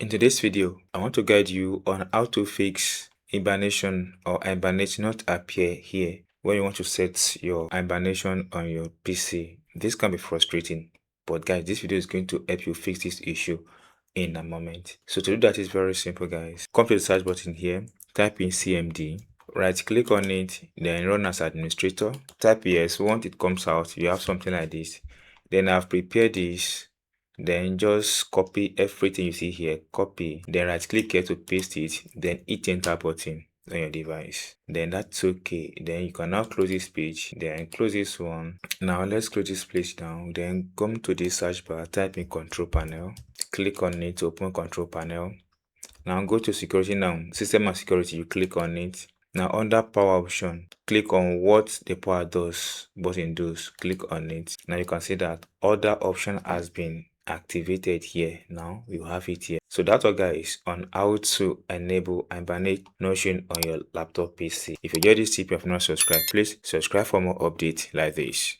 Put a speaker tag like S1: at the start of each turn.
S1: In today's video, I want to guide you on how to fix hibernation or Hibernate not appear here when you want to set your hibernation on your PC. This can be frustrating, but guys, this video is going to help you fix this issue in a moment. So to do that is very simple, guys. Come to the search button here, type in CMD, right click on it, then run as administrator. Type yes. Once it comes out, you have something like this. Then I've prepared this. Then just copy everything you see here, copy, then right click here to paste it, then hit enter button on your device. Then that's okay. Then you can now close this page, then close this one. Now let's close this page down, then come to the search bar, type in control panel, click on it to open control panel. Now go to security now, system and security, you click on it. Now under power option, click on what the power does button does, click on it. Now you can see that other option has been activated here. Now you have it here. So that's all, guys, on how to enable Hibernate Notion on your laptop PC. If you enjoyed this tip, you have not subscribed, please subscribe for more updates like this.